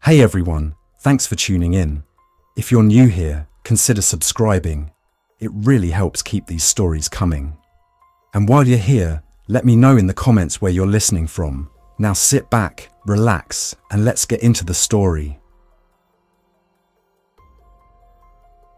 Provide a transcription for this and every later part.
Hey everyone, thanks for tuning in. If you're new here, consider subscribing. It really helps keep these stories coming. And while you're here, let me know in the comments where you're listening from. Now sit back, relax, and let's get into the story.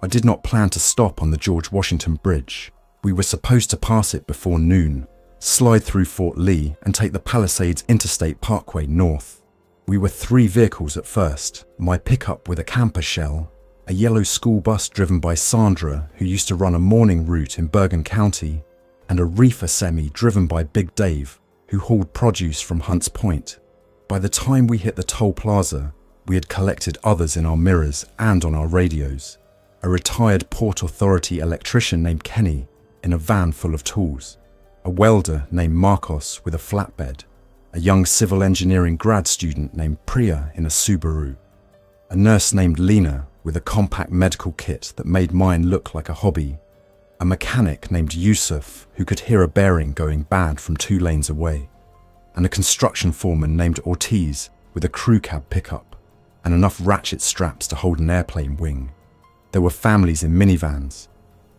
I did not plan to stop on the George Washington Bridge. We were supposed to pass it before noon, slide through Fort Lee and take the Palisades Interstate Parkway north. We were 3 vehicles at first, my pickup with a camper shell, a yellow school bus driven by Sandra, who used to run a morning route in Bergen County, and a reefer semi driven by Big Dave, who hauled produce from Hunts Point. By the time we hit the toll plaza, we had collected others in our mirrors and on our radios. A retired Port Authority electrician named Kenny in a van full of tools, a welder named Marcos with a flatbed, a young civil engineering grad student named Priya in a Subaru, a nurse named Lena with a compact medical kit that made mine look like a hobby, a mechanic named Yusuf who could hear a bearing going bad from 2 lanes away, and a construction foreman named Ortiz with a crew cab pickup and enough ratchet straps to hold an airplane wing. There were families in minivans,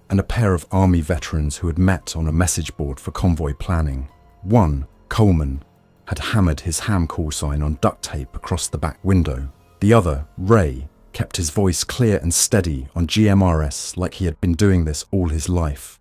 and a pair of army veterans who had met on a message board for convoy planning. One, Coleman, had hammered his ham call sign on duct tape across the back window. The other, Ray, kept his voice clear and steady on GMRS like he had been doing this all his life.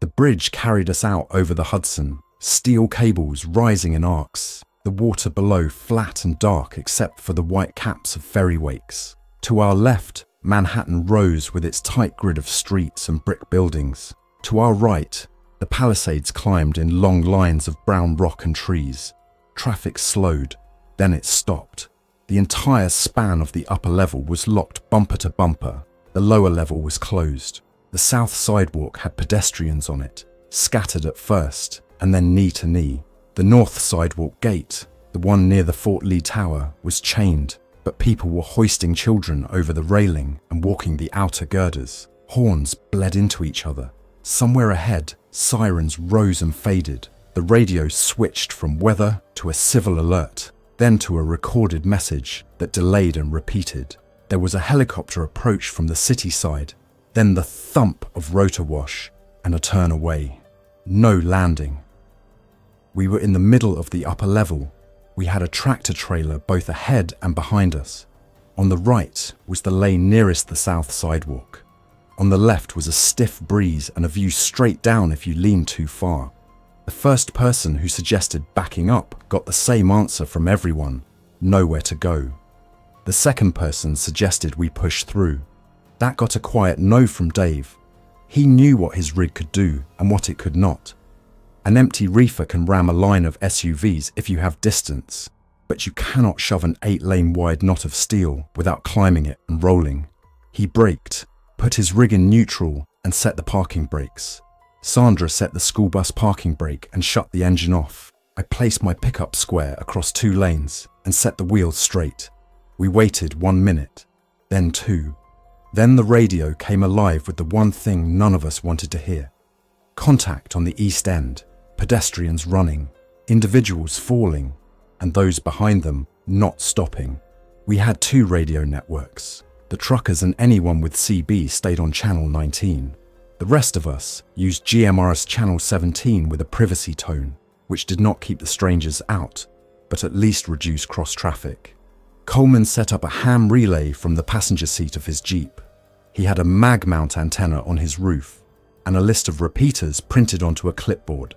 The bridge carried us out over the Hudson, steel cables rising in arcs, the water below flat and dark except for the white caps of ferry wakes. To our left, Manhattan rose with its tight grid of streets and brick buildings. To our right, the Palisades climbed in long lines of brown rock and trees. Traffic slowed, then it stopped. The entire span of the upper level was locked bumper to bumper. The lower level was closed. The south sidewalk had pedestrians on it, scattered at first, and then knee to knee. The north sidewalk gate, the one near the Fort Lee Tower, was chained, but people were hoisting children over the railing and walking the outer girders. Horns bled into each other. Somewhere ahead, sirens rose and faded. The radio switched from weather to a civil alert, then to a recorded message that delayed and repeated. There was a helicopter approach from the city side, then the thump of rotor wash and a turn away. No landing. We were in the middle of the upper level. We had a tractor trailer both ahead and behind us. On the right was the lane nearest the south sidewalk. On the left was a stiff breeze and a view straight down if you leaned too far. The first person who suggested backing up got the same answer from everyone: nowhere to go. The second person suggested we push through. That got a quiet no from Dave. He knew what his rig could do and what it could not. An empty reefer can ram a line of SUVs if you have distance, but you cannot shove an 8-lane wide knot of steel without climbing it and rolling. He braked, put his rig in neutral and set the parking brakes. Sandra set the school bus parking brake and shut the engine off. I placed my pickup square across 2 lanes and set the wheels straight. We waited 1 minute, then 2. Then the radio came alive with the one thing none of us wanted to hear. Contact on the east end, pedestrians running, individuals falling, and those behind them not stopping. We had 2 radio networks. The truckers and anyone with CB stayed on channel 19. The rest of us used GMRS channel 17 with a privacy tone, which did not keep the strangers out, but at least reduced cross-traffic. Coleman set up a ham relay from the passenger seat of his Jeep. He had a mag mount antenna on his roof and a list of repeaters printed onto a clipboard.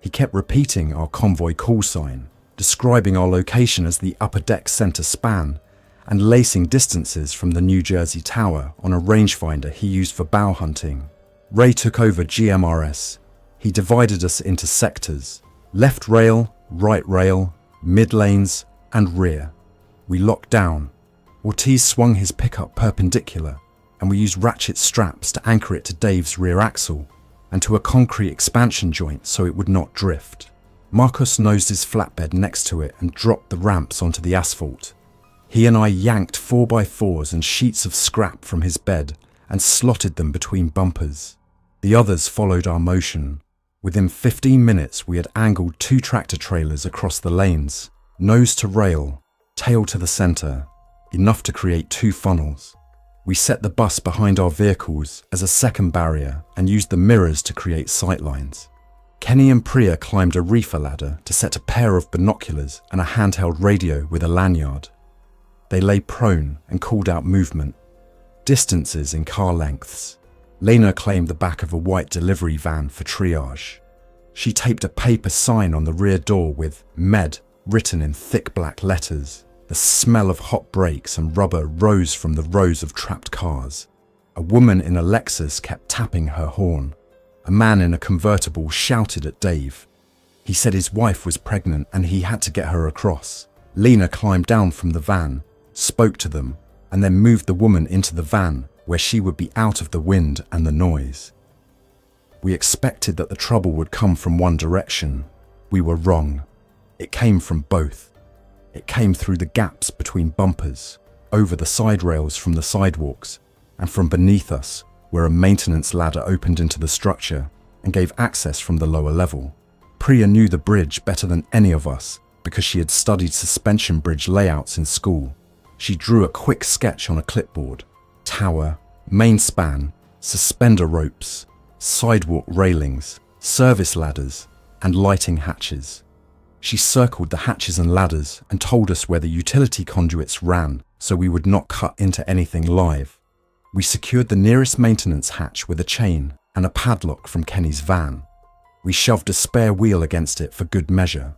He kept repeating our convoy call sign, describing our location as the upper deck center span, and lacing distances from the New Jersey Tower on a rangefinder he used for bow hunting. Ray took over GMRS. He divided us into sectors: left rail, right rail, mid lanes, and rear. We locked down. Ortiz swung his pickup perpendicular, and we used ratchet straps to anchor it to Dave's rear axle and to a concrete expansion joint so it would not drift. Marcos nosed his flatbed next to it and dropped the ramps onto the asphalt. He and I yanked 4x4s and sheets of scrap from his bed and slotted them between bumpers. The others followed our motion. Within 15 minutes, we had angled 2 tractor trailers across the lanes, nose to rail, tail to the center, enough to create 2 funnels. We set the bus behind our vehicles as a second barrier and used the mirrors to create sightlines. Kenny and Priya climbed a reefer ladder to set a pair of binoculars and a handheld radio with a lanyard. They lay prone and called out movement, distances in car lengths. Lena claimed the back of a white delivery van for triage. She taped a paper sign on the rear door with "Med" written in thick black letters. The smell of hot brakes and rubber rose from the rows of trapped cars. A woman in a Lexus kept tapping her horn. A man in a convertible shouted at Dave. He said his wife was pregnant and he had to get her across. Lena climbed down from the van, spoke to them, and then moved the woman into the van where she would be out of the wind and the noise. We expected that the trouble would come from one direction. We were wrong. It came from both. It came through the gaps between bumpers, over the side rails from the sidewalks, and from beneath us, where a maintenance ladder opened into the structure and gave access from the lower level. Priya knew the bridge better than any of us because she had studied suspension bridge layouts in school. She drew a quick sketch on a clipboard: tower, main span, suspender ropes, sidewalk railings, service ladders, and lighting hatches. She circled the hatches and ladders and told us where the utility conduits ran so we would not cut into anything live. We secured the nearest maintenance hatch with a chain and a padlock from Kenny's van. We shoved a spare wheel against it for good measure.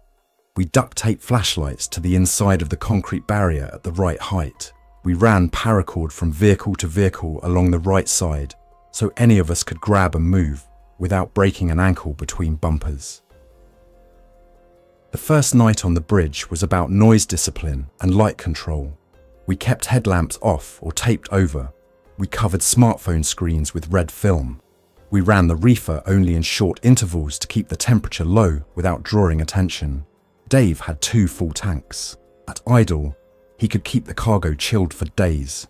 We duct taped flashlights to the inside of the concrete barrier at the right height. We ran paracord from vehicle to vehicle along the right side so any of us could grab and move without breaking an ankle between bumpers. The first night on the bridge was about noise discipline and light control. We kept headlamps off or taped over. We covered smartphone screens with red film. We ran the reefer only in short intervals to keep the temperature low without drawing attention. Dave had 2 full tanks. At idle, he could keep the cargo chilled for days.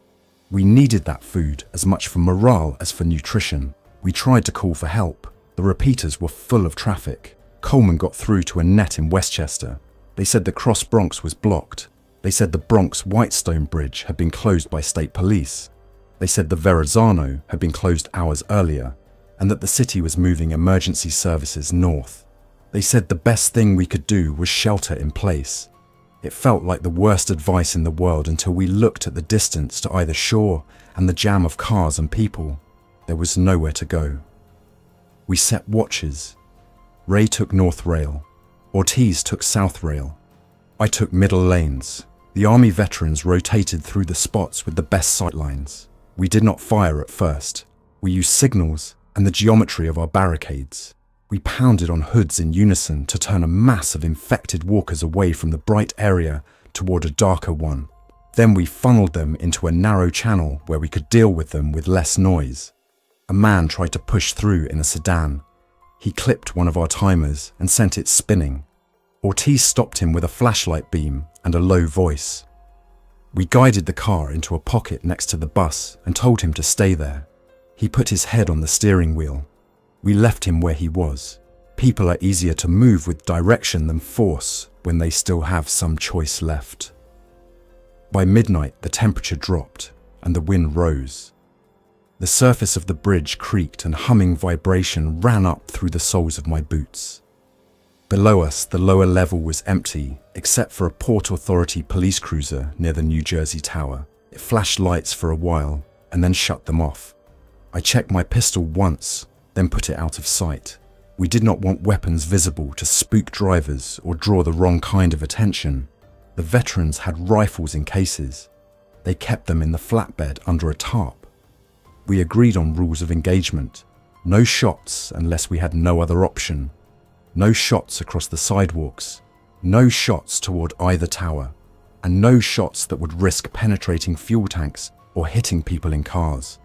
We needed that food as much for morale as for nutrition. We tried to call for help. The repeaters were full of traffic. Coleman got through to a net in Westchester. They said the Cross Bronx was blocked. They said the Bronx Whitestone Bridge had been closed by state police. They said the Verrazano had been closed hours earlier and that the city was moving emergency services north. They said the best thing we could do was shelter in place. It felt like the worst advice in the world until we looked at the distance to either shore and the jam of cars and people. There was nowhere to go. We set watches. Ray took North Rail. Ortiz took South Rail. I took middle lanes. The Army veterans rotated through the spots with the best sightlines. We did not fire at first. We used signals and the geometry of our barricades. We pounded on hoods in unison to turn a mass of infected walkers away from the bright area toward a darker one. Then we funneled them into a narrow channel where we could deal with them with less noise. A man tried to push through in a sedan. He clipped one of our timers and sent it spinning. Ortiz stopped him with a flashlight beam and a low voice. We guided the car into a pocket next to the bus and told him to stay there. He put his head on the steering wheel. We left him where he was. People are easier to move with direction than force when they still have some choice left. By midnight, the temperature dropped and the wind rose. The surface of the bridge creaked and humming vibration ran up through the soles of my boots. Below us, the lower level was empty, except for a Port Authority police cruiser near the New Jersey Tower. It flashed lights for a while and then shut them off. I checked my pistol once, then put it out of sight. We did not want weapons visible to spook drivers or draw the wrong kind of attention. The veterans had rifles in cases. They kept them in the flatbed under a tarp. We agreed on rules of engagement. No shots unless we had no other option. No shots across the sidewalks. No shots toward either tower. And no shots that would risk penetrating fuel tanks or hitting people in cars.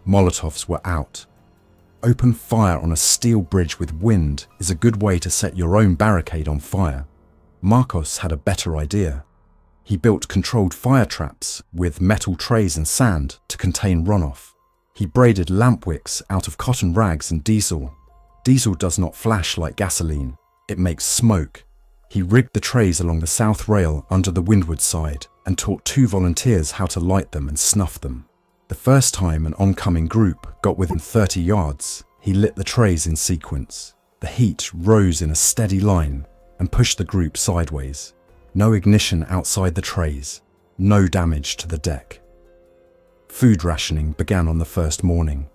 Molotovs were out. Open fire on a steel bridge with wind is a good way to set your own barricade on fire. Marcos had a better idea. He built controlled fire traps with metal trays and sand to contain runoff. He braided lamp wicks out of cotton rags and diesel. Diesel does not flash like gasoline. It makes smoke. He rigged the trays along the south rail under the windward side and taught 2 volunteers how to light them and snuff them. The first time an oncoming group got within 30 yards, he lit the trays in sequence. The heat rose in a steady line and pushed the group sideways. No ignition outside the trays, no damage to the deck. Food rationing began on the first morning.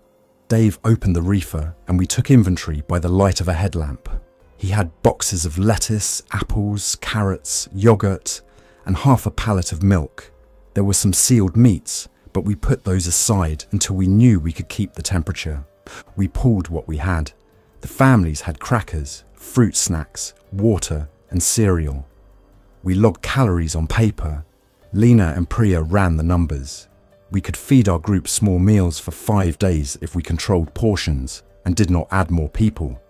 Dave opened the reefer and we took inventory by the light of a headlamp. He had boxes of lettuce, apples, carrots, yogurt, and half a pallet of milk. There were some sealed meats, but we put those aside until we knew we could keep the temperature. We pulled what we had. The families had crackers, fruit snacks, water, and cereal. We logged calories on paper. Lena and Priya ran the numbers. We could feed our group small meals for 5 days if we controlled portions and did not add more people.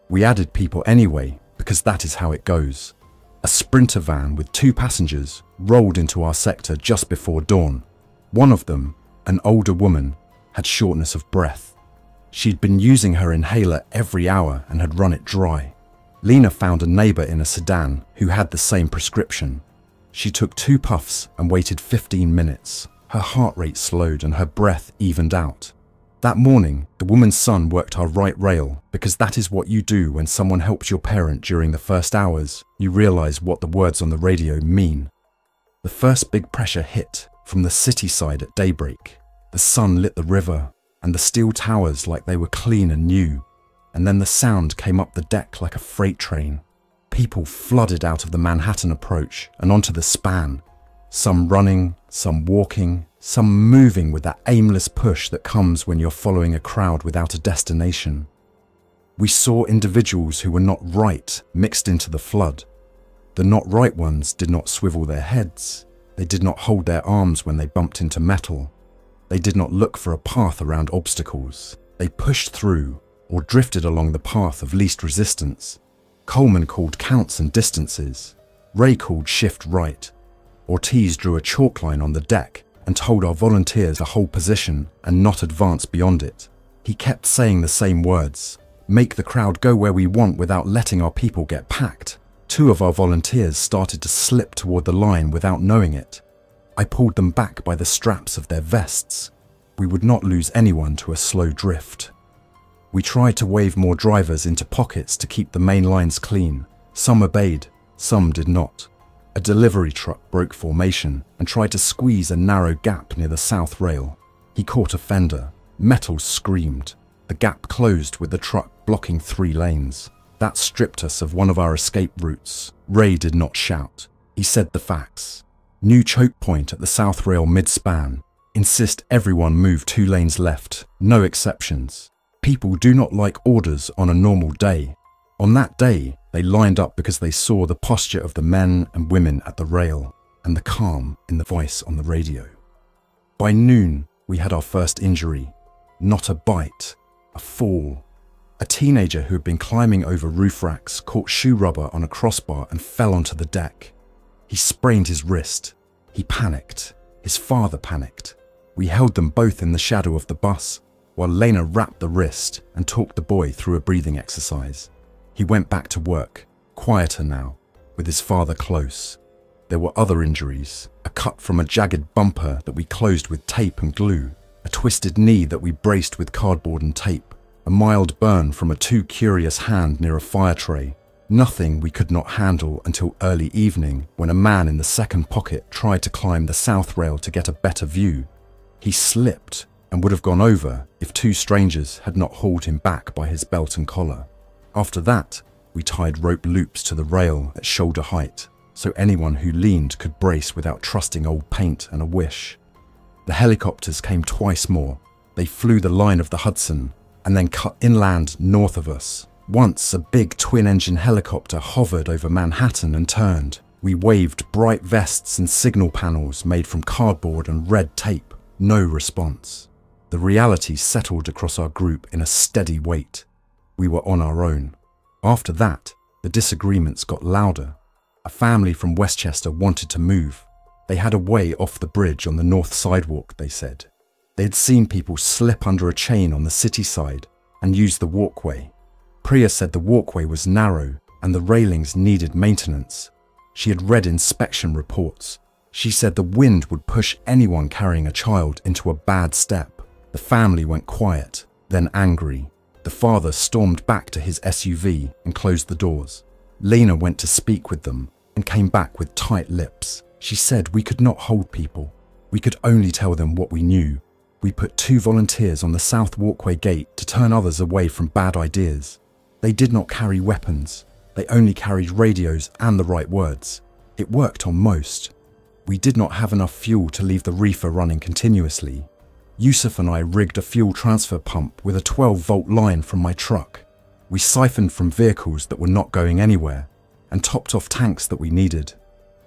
We added people anyway, because that is how it goes. A Sprinter van with 2 passengers rolled into our sector just before dawn. One of them, an older woman, had shortness of breath. She'd been using her inhaler every hour and had run it dry. Lena found a neighbour in a sedan who had the same prescription. She took 2 puffs and waited 15 minutes. Her heart rate slowed and her breath evened out. That morning, the woman's son worked our right rail because that is what you do when someone helps your parent during the first hours. You realise what the words on the radio mean. The first big pressure hit from the city side at daybreak. The sun lit the river and the steel towers like they were clean and new. And then the sound came up the deck like a freight train. People flooded out of the Manhattan approach and onto the span. Some running, some walking, some moving with that aimless push that comes when you're following a crowd without a destination. We saw individuals who were not right mixed into the flood. The not right ones did not swivel their heads. They did not hold their arms when they bumped into metal. They did not look for a path around obstacles. They pushed through or drifted along the path of least resistance. Coleman called counts and distances. Ray called shift right. Ortiz drew a chalk line on the deck and told our volunteers to hold position and not advance beyond it. He kept saying the same words. Make the crowd go where we want without letting our people get packed. 2 of our volunteers started to slip toward the line without knowing it. I pulled them back by the straps of their vests. We would not lose anyone to a slow drift. We tried to wave more drivers into pockets to keep the main lines clean. Some obeyed, some did not. A delivery truck broke formation and tried to squeeze a narrow gap near the south rail. He caught a fender. Metal screamed. The gap closed with the truck blocking 3 lanes. That stripped us of one of our escape routes. Ray did not shout. He said the facts. New choke point at the south rail mid-span. Insist everyone move 2 lanes left. No exceptions. People do not like orders on a normal day. On that day, they lined up because they saw the posture of the men and women at the rail and the calm in the voice on the radio. By noon, we had our first injury. Not a bite, a fall. A teenager who had been climbing over roof racks caught shoe rubber on a crossbar and fell onto the deck. He sprained his wrist. He panicked. His father panicked. We held them both in the shadow of the bus while Lena wrapped the wrist and talked the boy through a breathing exercise. He went back to work, quieter now, with his father close. There were other injuries, a cut from a jagged bumper that we closed with tape and glue, a twisted knee that we braced with cardboard and tape, a mild burn from a too curious hand near a fire tray. Nothing we could not handle until early evening when a man in the second pocket tried to climb the south rail to get a better view. He slipped and would have gone over if 2 strangers had not hauled him back by his belt and collar. After that, we tied rope loops to the rail at shoulder height, so anyone who leaned could brace without trusting old paint and a wish. The helicopters came twice more. They flew the line of the Hudson and then cut inland north of us. Once a big twin-engine helicopter hovered over Manhattan and turned. We waved bright vests and signal panels made from cardboard and red tape. No response. The reality settled across our group in a steady weight. We were on our own. After that, the disagreements got louder. A family from Westchester wanted to move. They had a way off the bridge on the north sidewalk, they said. They had seen people slip under a chain on the city side and use the walkway. Priya said the walkway was narrow and the railings needed maintenance. She had read inspection reports. She said the wind would push anyone carrying a child into a bad step. The family went quiet, then angry. The father stormed back to his SUV and closed the doors. Lena went to speak with them and came back with tight lips. She said we could not hold people. We could only tell them what we knew. We put 2 volunteers on the south walkway gate to turn others away from bad ideas. They did not carry weapons. They only carried radios and the right words. It worked on most. We did not have enough fuel to leave the reefer running continuously. Yusuf and I rigged a fuel transfer pump with a 12-volt line from my truck. We siphoned from vehicles that were not going anywhere and topped off tanks that we needed.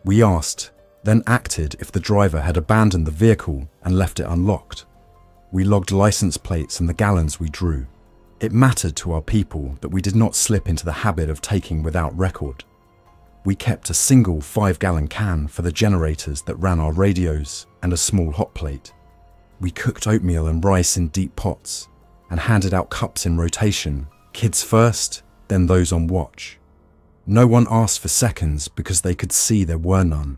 We asked, then acted if the driver had abandoned the vehicle and left it unlocked. We logged license plates and the gallons we drew. It mattered to our people that we did not slip into the habit of taking without record. We kept a single 5-gallon can for the generators that ran our radios and a small hot plate. We cooked oatmeal and rice in deep pots and handed out cups in rotation, kids first, then those on watch. No one asked for seconds because they could see there were none.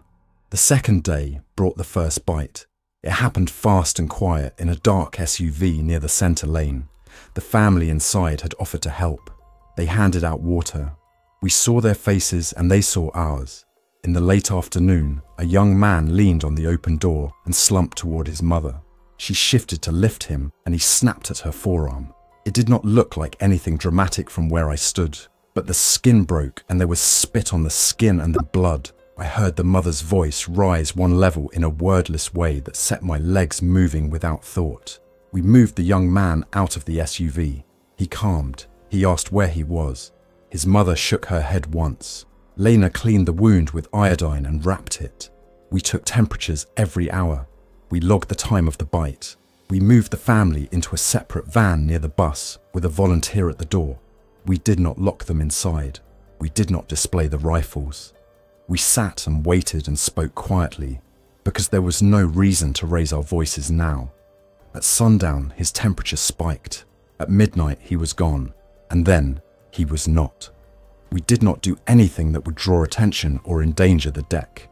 The second day brought the first bite. It happened fast and quiet in a dark SUV near the center lane. The family inside had offered to help. They handed out water. We saw their faces and they saw ours. In the late afternoon, a young man leaned on the open door and slumped toward his mother. She shifted to lift him and he snapped at her forearm. It did not look like anything dramatic from where I stood, but the skin broke and there was spit on the skin and the blood. I heard the mother's voice rise one level in a wordless way that set my legs moving without thought. We moved the young man out of the SUV. He calmed. He asked where he was. His mother shook her head once. Lena cleaned the wound with iodine and wrapped it. We took temperatures every hour. We logged the time of the bite. We moved the family into a separate van near the bus with a volunteer at the door. We did not lock them inside. We did not display the rifles. We sat and waited and spoke quietly because there was no reason to raise our voices now. At sundown, his temperature spiked. At midnight, he was gone, and then he was not. We did not do anything that would draw attention or endanger the deck.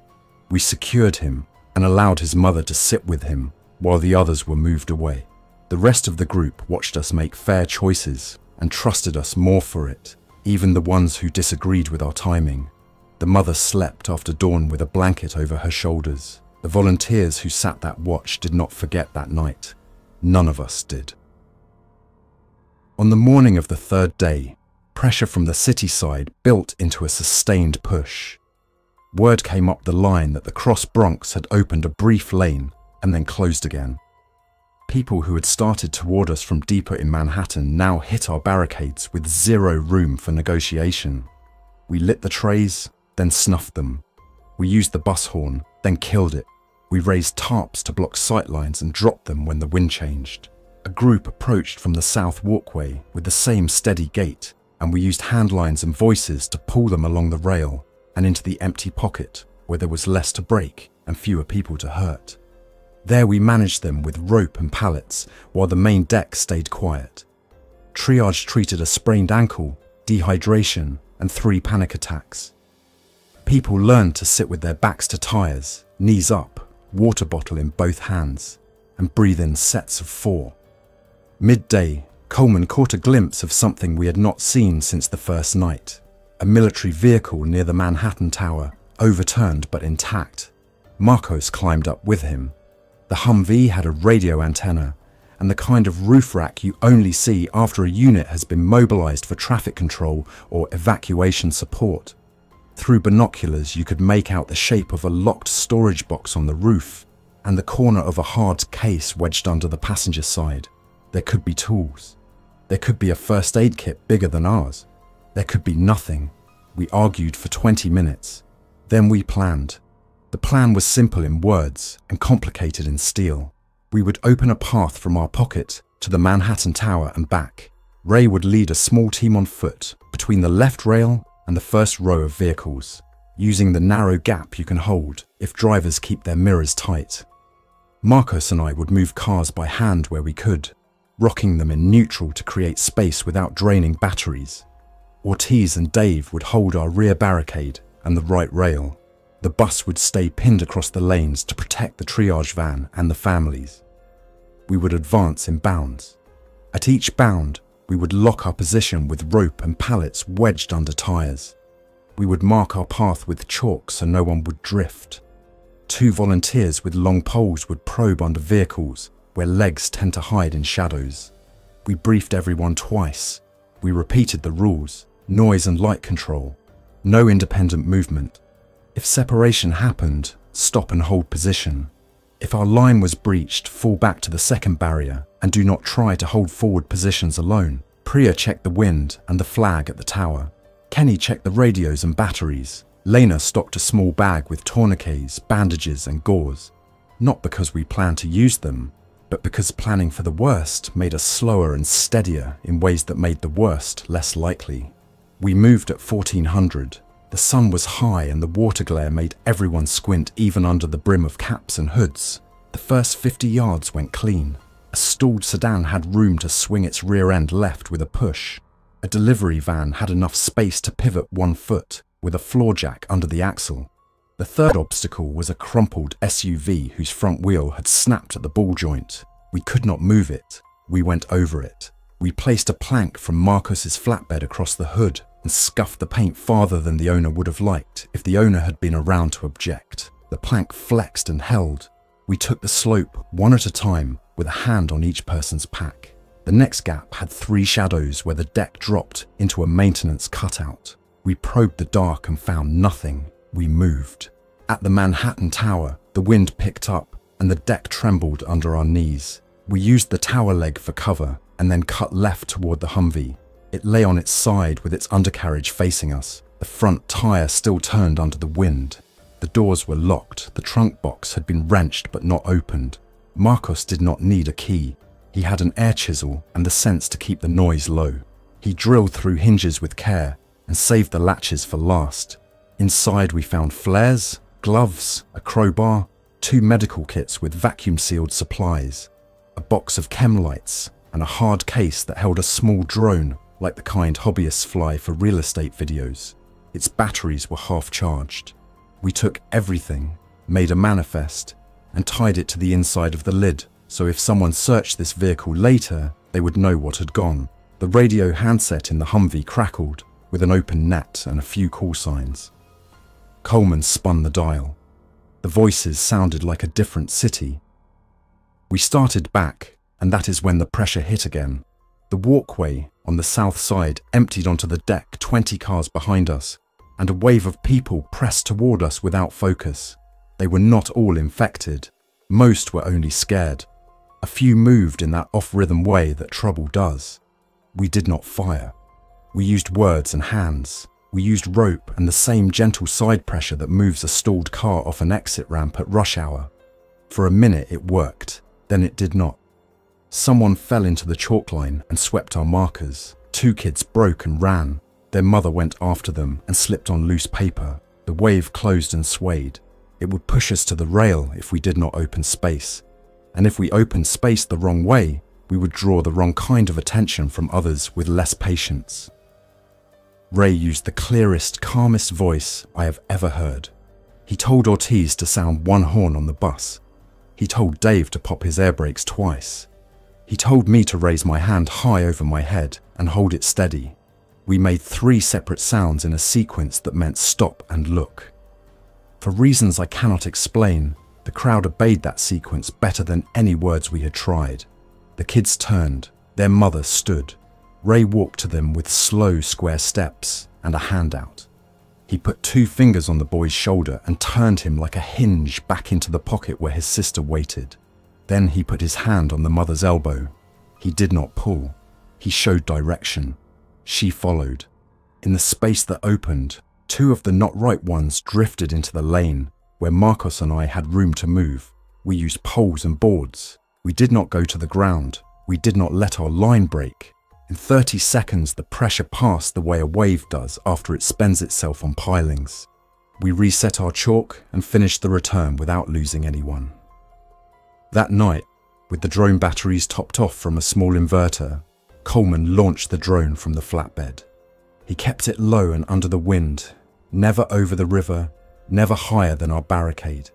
We secured him and allowed his mother to sit with him while the others were moved away. The rest of the group watched us make fair choices and trusted us more for it, even the ones who disagreed with our timing. The mother slept after dawn with a blanket over her shoulders. The volunteers who sat that watch did not forget that night. None of us did. On the morning of the third day, pressure from the city side built into a sustained push. Word came up the line that the Cross Bronx had opened a brief lane and then closed again. People who had started toward us from deeper in Manhattan now hit our barricades with zero room for negotiation. We lit the trays, then snuffed them. We used the bus horn, then killed it. We raised tarps to block sightlines and dropped them when the wind changed. A group approached from the south walkway with the same steady gait, and we used handlines and voices to pull them along the rail and into the empty pocket where there was less to break and fewer people to hurt. There we managed them with rope and pallets while the main deck stayed quiet. Triage treated a sprained ankle, dehydration, and 3 panic attacks. People learned to sit with their backs to tires, knees up, water bottle in both hands, and breathe in sets of 4. Midday, Coleman caught a glimpse of something we had not seen since the first night. A military vehicle near the Manhattan Tower, overturned but intact. Marcos climbed up with him. The Humvee had a radio antenna and the kind of roof rack you only see after a unit has been mobilized for traffic control or evacuation support. Through binoculars, you could make out the shape of a locked storage box on the roof and the corner of a hard case wedged under the passenger side. There could be tools. There could be a first aid kit bigger than ours. There could be nothing. We argued for 20 minutes. Then we planned. The plan was simple in words and complicated in steel. We would open a path from our pocket to the Manhattan Tower and back. Ray would lead a small team on foot between the left rail and the first row of vehicles, using the narrow gap you can hold if drivers keep their mirrors tight. Marcos and I would move cars by hand where we could, rocking them in neutral to create space without draining batteries. Ortiz and Dave would hold our rear barricade and the right rail. The bus would stay pinned across the lanes to protect the triage van and the families. We would advance in bounds. At each bound, we would lock our position with rope and pallets wedged under tyres. We would mark our path with chalk so no one would drift. 2 volunteers with long poles would probe under vehicles where legs tend to hide in shadows. We briefed everyone twice. We repeated the rules: noise and light control, no independent movement. If separation happened, stop and hold position. If our line was breached, fall back to the second barrier and do not try to hold forward positions alone. Priya checked the wind and the flag at the tower. Kenny checked the radios and batteries. Lena stocked a small bag with tourniquets, bandages and gauze. Not because we planned to use them, but because planning for the worst made us slower and steadier in ways that made the worst less likely. We moved at 1400. The sun was high and the water glare made everyone squint even under the brim of caps and hoods. The first 50 yards went clean. A stalled sedan had room to swing its rear end left with a push. A delivery van had enough space to pivot 1 foot with a floor jack under the axle. The third obstacle was a crumpled SUV whose front wheel had snapped at the ball joint. We could not move it. We went over it. We placed a plank from Marcos's flatbed across the hood and scuffed the paint farther than the owner would have liked if the owner had been around to object. The plank flexed and held. We took the slope one at a time with a hand on each person's pack. The next gap had 3 shadows where the deck dropped into a maintenance cutout. We probed the dark and found nothing. We moved. At the Manhattan Tower, the wind picked up and the deck trembled under our knees. We used the tower leg for cover and then cut left toward the Humvee. It lay on its side with its undercarriage facing us, the front tire still turned under the wind. The doors were locked, the trunk box had been wrenched but not opened. Marcos did not need a key. He had an air chisel and the sense to keep the noise low. He drilled through hinges with care and saved the latches for last. Inside we found flares, gloves, a crowbar, 2 medical kits with vacuum-sealed supplies, a box of chem lights, and a hard case that held a small drone like the kind hobbyists fly for real estate videos. Its batteries were half charged. We took everything, made a manifest, and tied it to the inside of the lid, so if someone searched this vehicle later, they would know what had gone. The radio handset in the Humvee crackled, with an open net and a few call signs. Coleman spun the dial. The voices sounded like a different city. We started back, and that is when the pressure hit again. The walkway on the south side emptied onto the deck 20 cars behind us, and a wave of people pressed toward us without focus. They were not all infected. Most were only scared. A few moved in that off-rhythm way that trouble does. We did not fire. We used words and hands. We used rope and the same gentle side pressure that moves a stalled car off an exit ramp at rush hour. For a minute it worked, then it did not. Someone fell into the chalk line and swept our markers. 2 kids broke and ran. Their mother went after them and slipped on loose paper. The wave closed and swayed. It would push us to the rail if we did not open space. And if we opened space the wrong way, we would draw the wrong kind of attention from others with less patience. Ray used the clearest, calmest voice I have ever heard. He told Ortiz to sound 1 horn on the bus. He told Dave to pop his air brakes twice. He told me to raise my hand high over my head and hold it steady. We made 3 separate sounds in a sequence that meant stop and look. For reasons I cannot explain, the crowd obeyed that sequence better than any words we had tried. The kids turned. Their mother stood. Ray walked to them with slow, square steps and a hand out. He put 2 fingers on the boy's shoulder and turned him like a hinge back into the pocket where his sister waited. Then he put his hand on the mother's elbow. He did not pull. He showed direction. She followed. In the space that opened, 2 of the not right ones drifted into the lane where Marcos and I had room to move. We used poles and boards. We did not go to the ground. We did not let our line break. In 30 seconds, the pressure passed the way a wave does after it spends itself on pilings. We reset our chalk and finished the return without losing anyone. That night, with the drone batteries topped off from a small inverter, Coleman launched the drone from the flatbed. He kept it low and under the wind, never over the river, never higher than our barricade.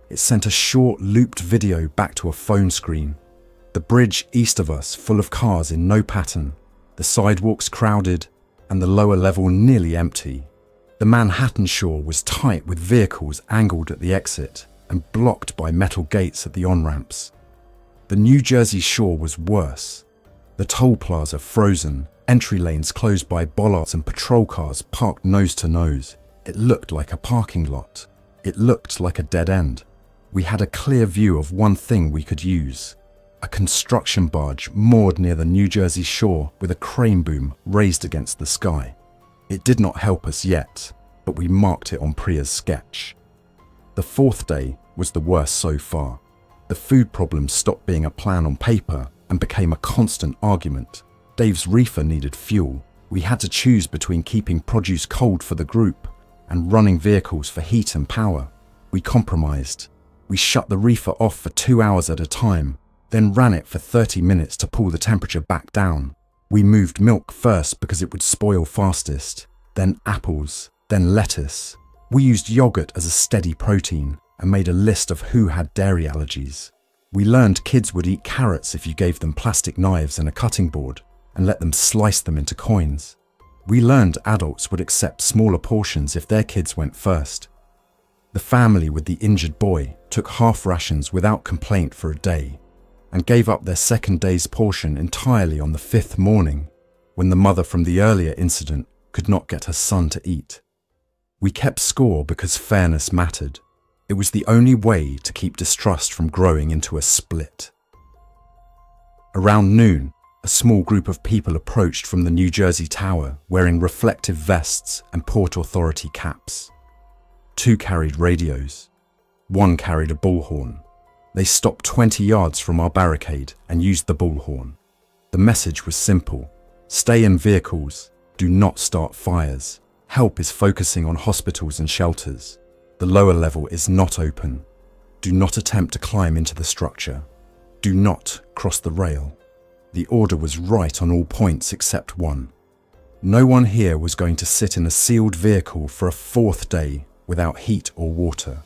It sent a short, looped video back to a phone screen. The bridge east of us full of cars in no pattern, the sidewalks crowded, and the lower level nearly empty. The Manhattan shore was tight with vehicles angled at the exit and blocked by metal gates at the on-ramps. The New Jersey shore was worse. The toll plaza frozen, entry lanes closed by bollards and patrol cars parked nose to nose. It looked like a parking lot. It looked like a dead end. We had a clear view of one thing we could use. A construction barge moored near the New Jersey shore with a crane boom raised against the sky. It did not help us yet, but we marked it on Priya's sketch. The fourth day was the worst so far. The food problem stopped being a plan on paper and became a constant argument. Dave's reefer needed fuel. We had to choose between keeping produce cold for the group and running vehicles for heat and power. We compromised. We shut the reefer off for 2 hours at a time, then ran it for 30 minutes to pull the temperature back down. We moved milk first because it would spoil fastest, then apples, then lettuce. We used yogurt as a steady protein and made a list of who had dairy allergies. We learned kids would eat carrots if you gave them plastic knives and a cutting board and let them slice them into coins. We learned adults would accept smaller portions if their kids went first. The family with the injured boy took half rations without complaint for a day and gave up their second day's portion entirely on the fifth morning, when the mother from the earlier incident could not get her son to eat. We kept score because fairness mattered. It was the only way to keep distrust from growing into a split. Around noon, a small group of people approached from the New Jersey Tower wearing reflective vests and Port Authority caps. 2 carried radios. 1 carried a bullhorn. They stopped 20 yards from our barricade and used the bullhorn. The message was simple. Stay in vehicles. Do not start fires. Help is focusing on hospitals and shelters. The lower level is not open. Do not attempt to climb into the structure. Do not cross the rail. The order was right on all points except one. No one here was going to sit in a sealed vehicle for a 4th day without heat or water.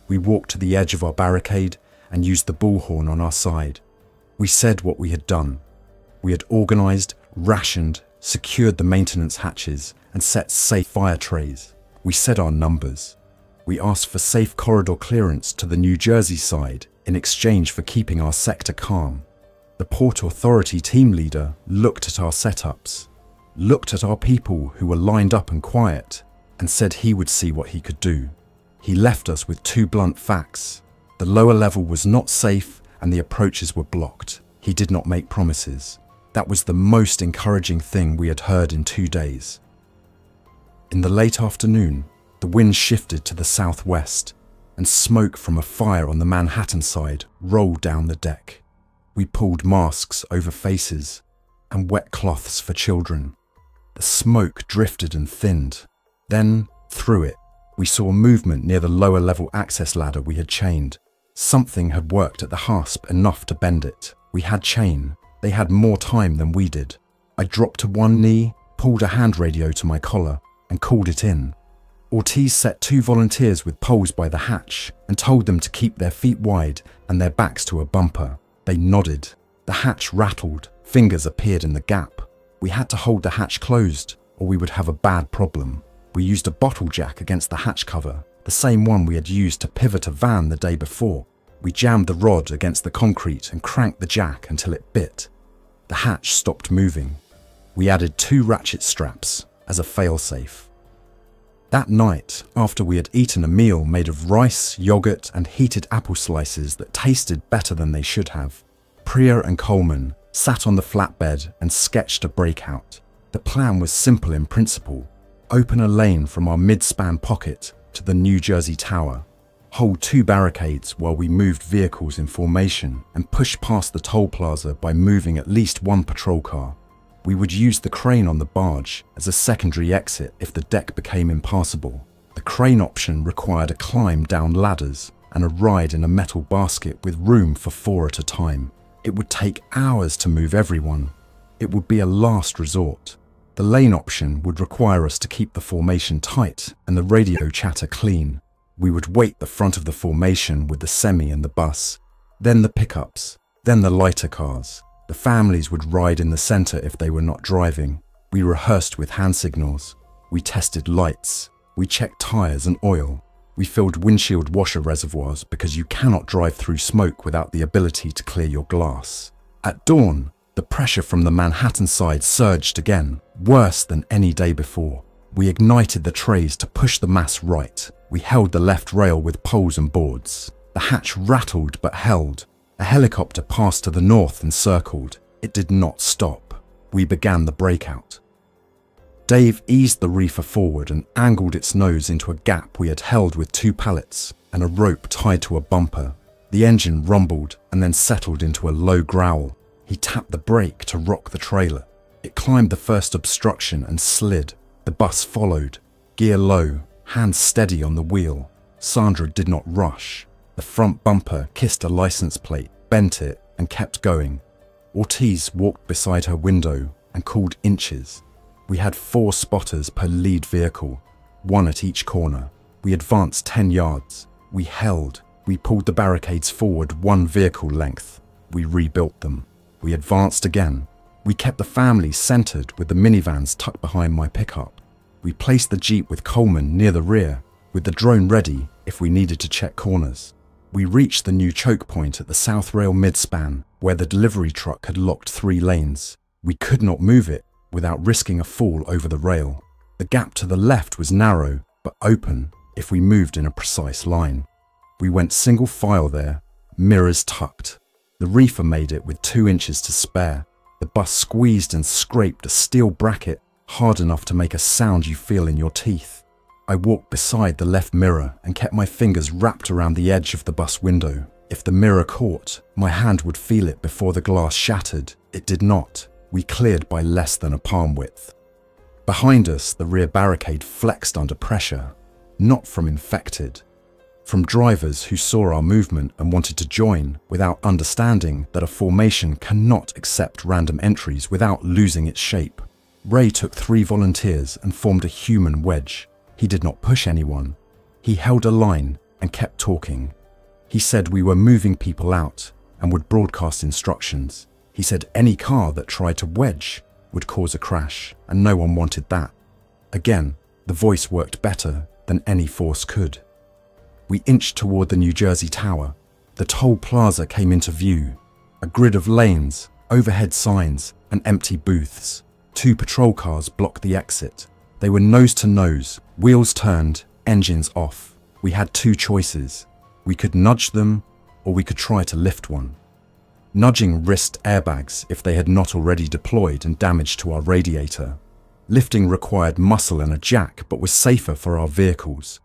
We walked to the edge of our barricade and used the bullhorn on our side. We said what we had done. We had organized, rationed, secured the maintenance hatches and set safe fire trays. We said our numbers. We asked for safe corridor clearance to the New Jersey side in exchange for keeping our sector calm. The Port Authority team leader looked at our setups, looked at our people who were lined up and quiet, and said he would see what he could do. He left us with 2 blunt facts. The lower level was not safe and the approaches were blocked. He did not make promises. That was the most encouraging thing we had heard in 2 days. In the late afternoon, the wind shifted to the southwest, and smoke from a fire on the Manhattan side rolled down the deck. We pulled masks over faces and wet cloths for children. The smoke drifted and thinned. Then, through it, we saw movement near the lower level access ladder we had chained. Something had worked at the hasp enough to bend it. We had chain. They had more time than we did. I dropped to one knee, pulled a hand radio to my collar, and called it in. Ortiz set 2 volunteers with poles by the hatch and told them to keep their feet wide and their backs to a bumper. They nodded. The hatch rattled. Fingers appeared in the gap. We had to hold the hatch closed or we would have a bad problem. We used a bottle jack against the hatch cover, the same one we had used to pivot a van the day before. We jammed the rod against the concrete and cranked the jack until it bit. The hatch stopped moving. We added 2 ratchet straps as a failsafe. That night, after we had eaten a meal made of rice, yogurt, and heated apple slices that tasted better than they should have, Priya and Coleman sat on the flatbed and sketched a breakout. The plan was simple in principle. Open a lane from our mid-span pocket to the New Jersey Tower, hold 2 barricades while we moved vehicles in formation, and push past the toll plaza by moving at least 1 patrol car. We would use the crane on the barge as a secondary exit if the deck became impassable. The crane option required a climb down ladders and a ride in a metal basket with room for 4 at a time. It would take hours to move everyone. It would be a last resort. The lane option would require us to keep the formation tight and the radio chatter clean. We would wait the front of the formation with the semi and the bus, then the pickups, then the lighter cars. The families would ride in the center if they were not driving. We rehearsed with hand signals. We tested lights. We checked tires and oil. We filled windshield washer reservoirs because you cannot drive through smoke without the ability to clear your glass. At dawn, the pressure from the Manhattan side surged again, worse than any day before. We ignited the trays to push the mass right. We held the left rail with poles and boards. The hatch rattled but held. A helicopter passed to the north and circled. It did not stop. We began the breakout. Dave eased the reefer forward and angled its nose into a gap we had held with 2 pallets and a rope tied to a bumper. The engine rumbled and then settled into a low growl. He tapped the brake to rock the trailer. It climbed the first obstruction and slid. The bus followed, gear low, hands steady on the wheel. Sandra did not rush. The front bumper kissed a license plate, bent it, and kept going. Ortiz walked beside her window and called inches. We had 4 spotters per lead vehicle, 1 at each corner. We advanced 10 yards. We held. We pulled the barricades forward 1 vehicle length. We rebuilt them. We advanced again. We kept the family centered with the minivans tucked behind my pickup. We placed the Jeep with Coleman near the rear, with the drone ready if we needed to check corners. We reached the new choke point at the South Rail midspan, where the delivery truck had locked 3 lanes. We could not move it without risking a fall over the rail. The gap to the left was narrow, but open if we moved in a precise line. We went single file there, mirrors tucked. The reefer made it with 2 inches to spare. The bus squeezed and scraped a steel bracket hard enough to make a sound you feel in your teeth. I walked beside the left mirror and kept my fingers wrapped around the edge of the bus window. If the mirror caught, my hand would feel it before the glass shattered. It did not. We cleared by less than a palm width. Behind us, the rear barricade flexed under pressure, not from infected, from drivers who saw our movement and wanted to join without understanding that a formation cannot accept random entries without losing its shape. Ray took 3 volunteers and formed a human wedge. He did not push anyone. He held a line and kept talking. He said we were moving people out and would broadcast instructions. He said any car that tried to wedge would cause a crash, and no one wanted that. Again, the voice worked better than any force could. We inched toward the New Jersey Tower. The toll plaza came into view. A grid of lanes, overhead signs, and empty booths. 2 patrol cars blocked the exit. They were nose to nose, wheels turned, engines off. We had 2 choices. We could nudge them, or we could try to lift one. Nudging risked airbags if they had not already deployed and damage to our radiator. Lifting required muscle and a jack, but was safer for our vehicles.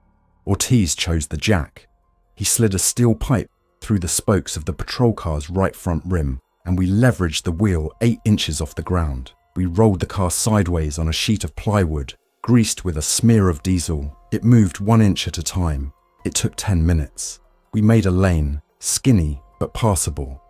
Ortiz chose the jack. He slid a steel pipe through the spokes of the patrol car's right front rim, and we leveraged the wheel 8 inches off the ground. We rolled the car sideways on a sheet of plywood, greased with a smear of diesel. It moved 1 inch at a time. It took 10 minutes. We made a lane, skinny but passable.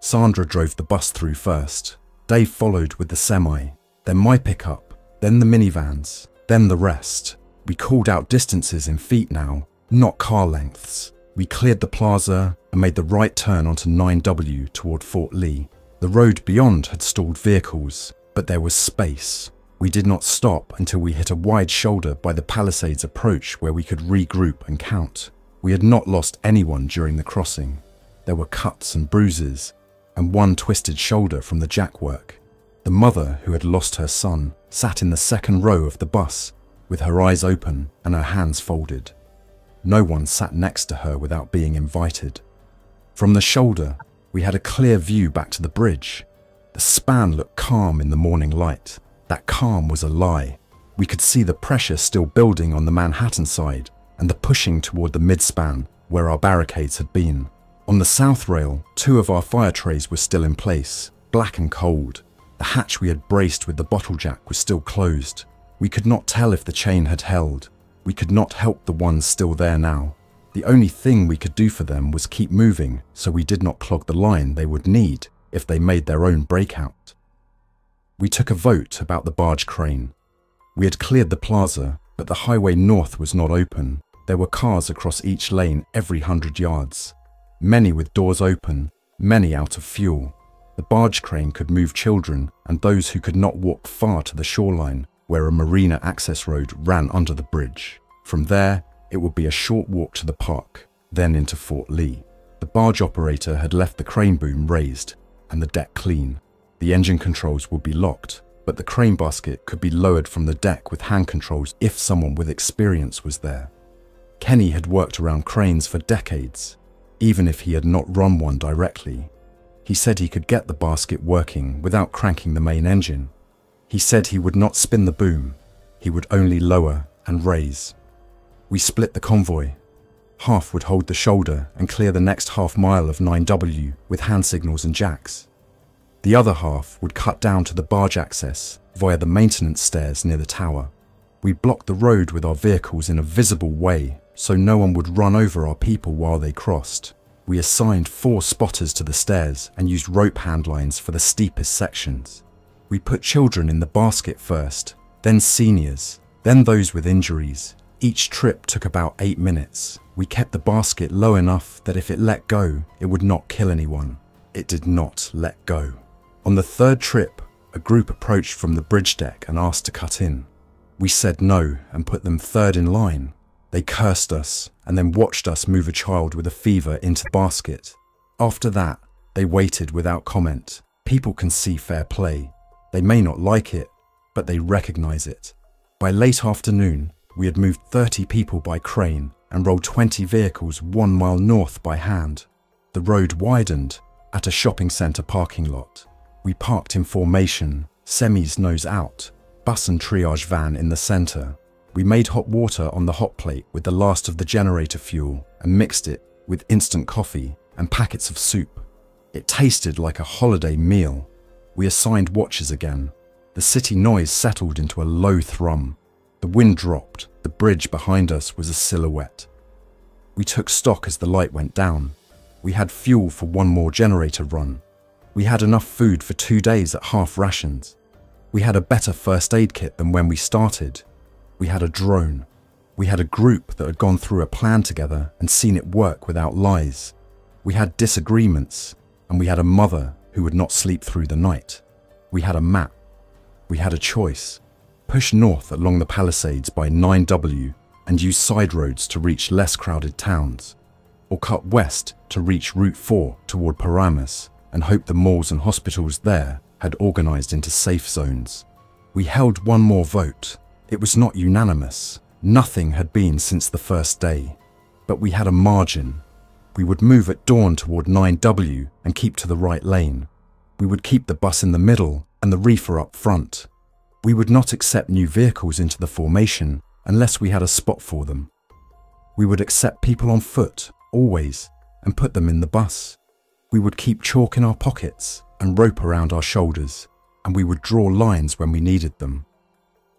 Sandra drove the bus through first. Dave followed with the semi, then my pickup, then the minivans, then the rest. We called out distances in feet now, not car lengths. We cleared the plaza and made the right turn onto 9W toward Fort Lee. The road beyond had stalled vehicles, but there was space. We did not stop until we hit a wide shoulder by the Palisades approach where we could regroup and count. We had not lost anyone during the crossing. There were cuts and bruises, and 1 twisted shoulder from the jackwork. The mother, who had lost her son, sat in the second row of the bus, with her eyes open and her hands folded. No one sat next to her without being invited. From the shoulder, we had a clear view back to the bridge. The span looked calm in the morning light. That calm was a lie. We could see the pressure still building on the Manhattan side and the pushing toward the midspan where our barricades had been. On the south rail, 2 of our fire trays were still in place, black and cold. The hatch we had braced with the bottle jack was still closed. We could not tell if the chain had held. We could not help the ones still there now. The only thing we could do for them was keep moving so we did not clog the line they would need if they made their own breakout. We took a vote about the barge crane. We had cleared the plaza, but the highway north was not open. There were cars across each lane every 100 yards. Many with doors open, many out of fuel. The barge crane could move children and those who could not walk far to the shoreline, where a marina access road ran under the bridge. From there, it would be a short walk to the park, then into Fort Lee. The barge operator had left the crane boom raised and the deck clean. The engine controls would be locked, but the crane basket could be lowered from the deck with hand controls if someone with experience was there. Kenny had worked around cranes for decades, even if he had not run one directly. He said he could get the basket working without cranking the main engine. He said he would not spin the boom, he would only lower and raise. We split the convoy. Half would hold the shoulder and clear the next half mile of 9W with hand signals and jacks. The other half would cut down to the barge access via the maintenance stairs near the tower. We blocked the road with our vehicles in a visible way so no one would run over our people while they crossed. We assigned 4 spotters to the stairs and used rope handlines for the steepest sections. We put children in the basket first, then seniors, then those with injuries. Each trip took about 8 minutes. We kept the basket low enough that if it let go, it would not kill anyone. It did not let go. On the 3rd trip, a group approached from the bridge deck and asked to cut in. We said no and put them 3rd in line. They cursed us and then watched us move a child with a fever into the basket. After that, they waited without comment. People can see fair play. They may not like it, but they recognize it. By late afternoon, we had moved 30 people by crane and rolled 20 vehicles 1 mile north by hand. The road widened at a shopping centre parking lot. We parked in formation, semis nose out, bus and triage van in the centre. We made hot water on the hot plate with the last of the generator fuel and mixed it with instant coffee and packets of soup. It tasted like a holiday meal. We assigned watches again. The city noise settled into a low thrum. The wind dropped. The bridge behind us was a silhouette. We took stock as the light went down. We had fuel for 1 more generator run. We had enough food for 2 days at half rations. We had a better first aid kit than when we started. We had a drone. We had a group that had gone through a plan together and seen it work without lies. We had disagreements, and we had a mother who would not sleep through the night. We had a map. We had a choice. Push north along the Palisades by 9W and use side roads to reach less crowded towns, or cut west to reach Route 4 toward Paramus and hope the malls and hospitals there had organized into safe zones. We held 1 more vote. It was not unanimous. Nothing had been since the first day, but we had a margin. We would move at dawn toward 9W and keep to the right lane. We would keep the bus in the middle and the reefer up front. We would not accept new vehicles into the formation unless we had a spot for them. We would accept people on foot, always, and put them in the bus. We would keep chalk in our pockets and rope around our shoulders, and we would draw lines when we needed them.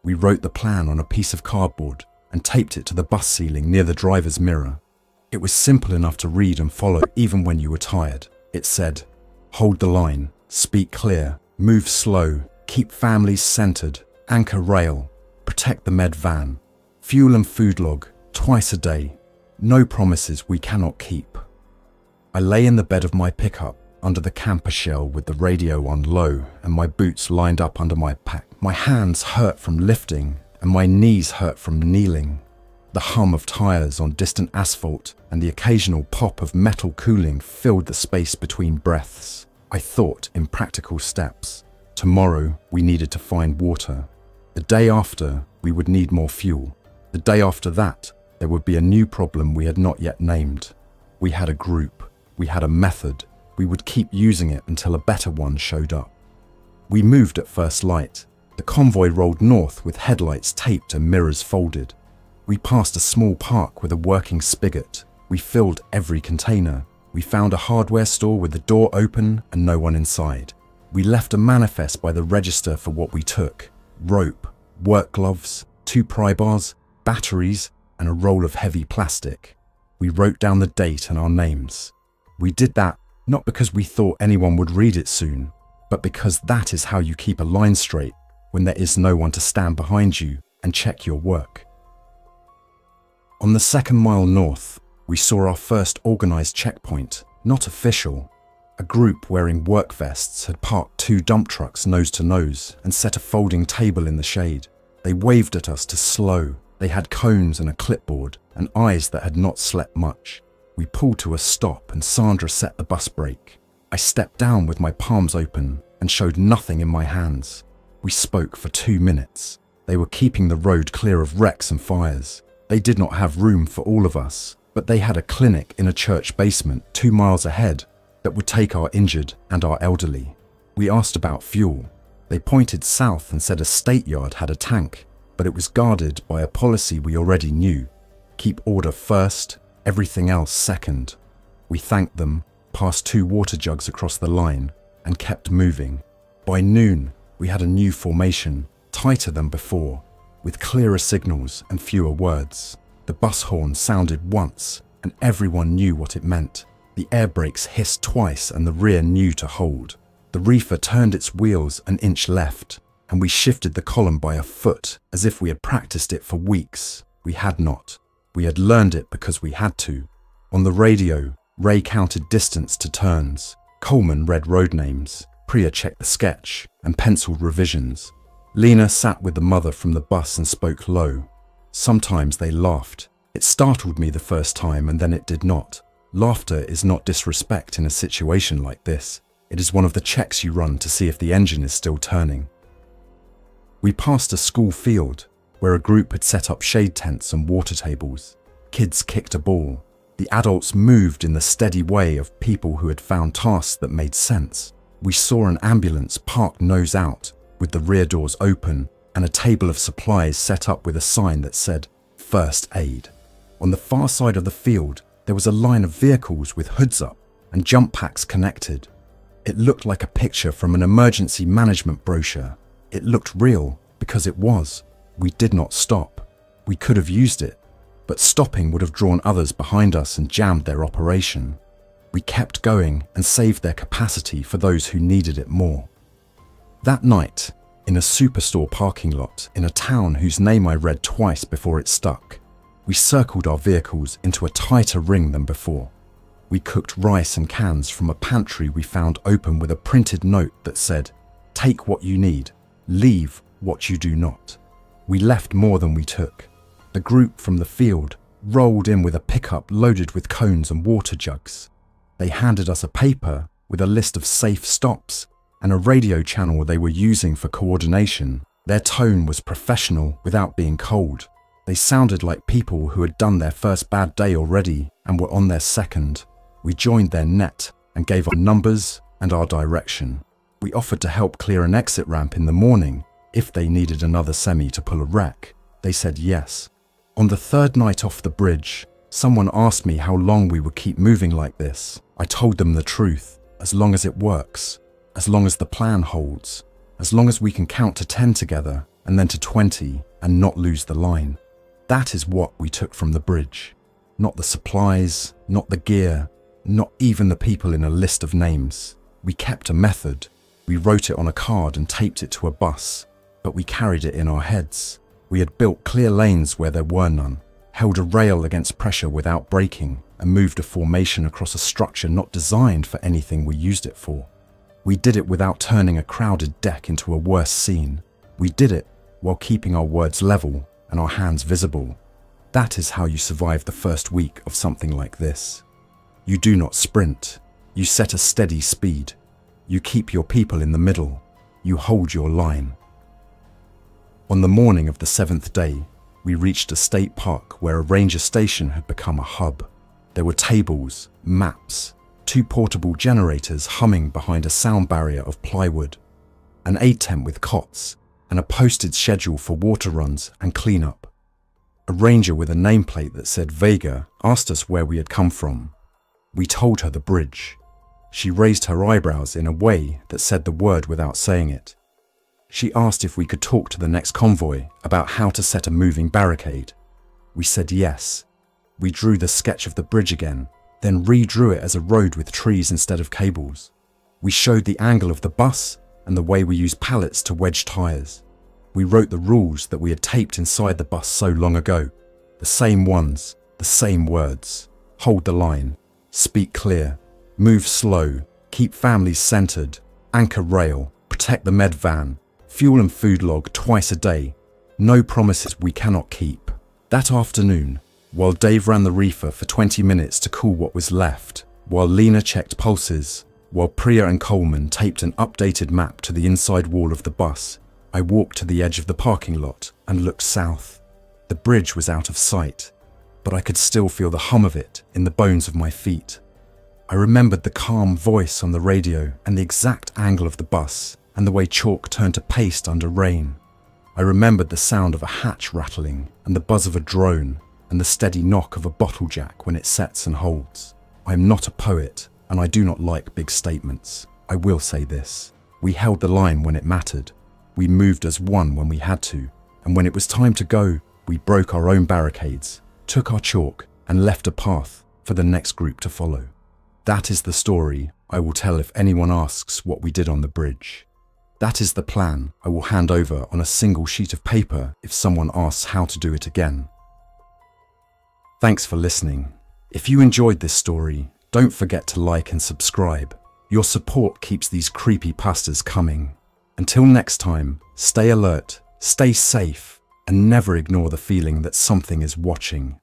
We wrote the plan on a piece of cardboard and taped it to the bus ceiling near the driver's mirror. It was simple enough to read and follow even when you were tired. It said, hold the line, speak clear, move slow, keep families centered, anchor rail, protect the med van, fuel and food log, twice a day, no promises we cannot keep. I lay in the bed of my pickup under the camper shell with the radio on low and my boots lined up under my pack. My hands hurt from lifting and my knees hurt from kneeling. The hum of tires on distant asphalt and the occasional pop of metal cooling filled the space between breaths. I thought in practical steps. Tomorrow we needed to find water. The day after we would need more fuel. The day after that there would be a new problem we had not yet named. We had a group. We had a method. We would keep using it until a better one showed up. We moved at first light. The convoy rolled north with headlights taped and mirrors folded. We passed a small park with a working spigot. We filled every container. We found a hardware store with the door open and no one inside. We left a manifest by the register for what we took. Rope, work gloves, 2 pry bars, batteries, and a roll of heavy plastic. We wrote down the date and our names. We did that not because we thought anyone would read it soon. but because that is how you keep a line straight when there is no one to stand behind you and check your work. On the 2nd mile north, we saw our first organised checkpoint, not official. A group wearing work vests had parked 2 dump trucks nose to nose and set a folding table in the shade. They waved at us to slow. They had cones and a clipboard and eyes that had not slept much. We pulled to a stop and Sandra set the bus brake. I stepped down with my palms open and showed nothing in my hands. We spoke for 2 minutes. They were keeping the road clear of wrecks and fires. They did not have room for all of us, but they had a clinic in a church basement 2 miles ahead that would take our injured and our elderly. We asked about fuel. They pointed south and said a state yard had a tank, but it was guarded by a policy we already knew. Keep order first, everything else second. We thanked them, passed 2 water jugs across the line, and kept moving. By noon, we had a new formation, tighter than before, with clearer signals and fewer words. The bus horn sounded once, and everyone knew what it meant. The air brakes hissed twice and the rear knew to hold. The reefer turned its wheels an inch left, and we shifted the column by a foot as if we had practiced it for weeks. We had not. We had learned it because we had to. On the radio, Ray counted distance to turns. Coleman read road names. Priya checked the sketch and penciled revisions. Lena sat with the mother from the bus and spoke low. Sometimes they laughed. It startled me the first time and then it did not. Laughter is not disrespect in a situation like this. It is one of the checks you run to see if the engine is still turning. We passed a school field where a group had set up shade tents and water tables. Kids kicked a ball. The adults moved in the steady way of people who had found tasks that made sense. We saw an ambulance parked nose out with the rear doors open and a table of supplies set up with a sign that said First Aid. On the far side of the field, there was a line of vehicles with hoods up and jump packs connected. It looked like a picture from an emergency management brochure. It looked real because it was. We did not stop. We could have used it, but stopping would have drawn others behind us and jammed their operation. We kept going and saved their capacity for those who needed it more. That night, in a superstore parking lot in a town whose name I read twice before it stuck, we circled our vehicles into a tighter ring than before. We cooked rice and cans from a pantry we found open with a printed note that said, "Take what you need, leave what you do not." We left more than we took. The group from the field rolled in with a pickup loaded with cones and water jugs. They handed us a paper with a list of safe stops and a radio channel they were using for coordination. Their tone was professional without being cold. They sounded like people who had done their first bad day already and were on their second. We joined their net and gave our numbers and our direction. We offered to help clear an exit ramp in the morning if they needed another semi to pull a wreck. They said yes. On the 3rd night off the bridge, someone asked me how long we would keep moving like this. I told them the truth. As long as it works, as long as the plan holds, as long as we can count to 10 together and then to 20 and not lose the line. That is what we took from the bridge. Not the supplies, not the gear, not even the people in a list of names. We kept a method. We wrote it on a card and taped it to a bus, but we carried it in our heads. We had built clear lanes where there were none, held a rail against pressure without breaking, and moved a formation across a structure not designed for anything we used it for. We did it without turning a crowded deck into a worse scene. We did it while keeping our words level and our hands visible. That is how you survive the first week of something like this. You do not sprint. You set a steady speed. You keep your people in the middle. You hold your line. On the morning of the 7th day, we reached a state park where a ranger station had become a hub. There were tables, maps, 2 portable generators humming behind a sound barrier of plywood, an aid tent with cots, and a posted schedule for water runs and cleanup. A ranger with a nameplate that said Vega asked us where we had come from. We told her the bridge. She raised her eyebrows in a way that said the word without saying it. She asked if we could talk to the next convoy about how to set a moving barricade. We said yes. We drew the sketch of the bridge again, then redrew it as a road with trees instead of cables. We showed the angle of the bus and the way we used pallets to wedge tires. We wrote the rules that we had taped inside the bus so long ago. The same ones, the same words. Hold the line. Speak clear. Move slow. Keep families centered. Anchor rail. Protect the med van. Fuel and food log twice a day. No promises we cannot keep. That afternoon, while Dave ran the reefer for 20 minutes to cool what was left, while Lena checked pulses, while Priya and Coleman taped an updated map to the inside wall of the bus, I walked to the edge of the parking lot and looked south. The bridge was out of sight, but I could still feel the hum of it in the bones of my feet. I remembered the calm voice on the radio and the exact angle of the bus and the way chalk turned to paste under rain. I remembered the sound of a hatch rattling and the buzz of a drone and the steady knock of a bottle jack when it sets and holds. I am not a poet, and I do not like big statements. I will say this. We held the line when it mattered. We moved as one when we had to, and when it was time to go, we broke our own barricades, took our chalk, and left a path for the next group to follow. That is the story I will tell if anyone asks what we did on the bridge. That is the plan I will hand over on a single sheet of paper if someone asks how to do it again. Thanks for listening. If you enjoyed this story, don't forget to like and subscribe. Your support keeps these creepypastas coming. Until next time, stay alert, stay safe, and never ignore the feeling that something is watching.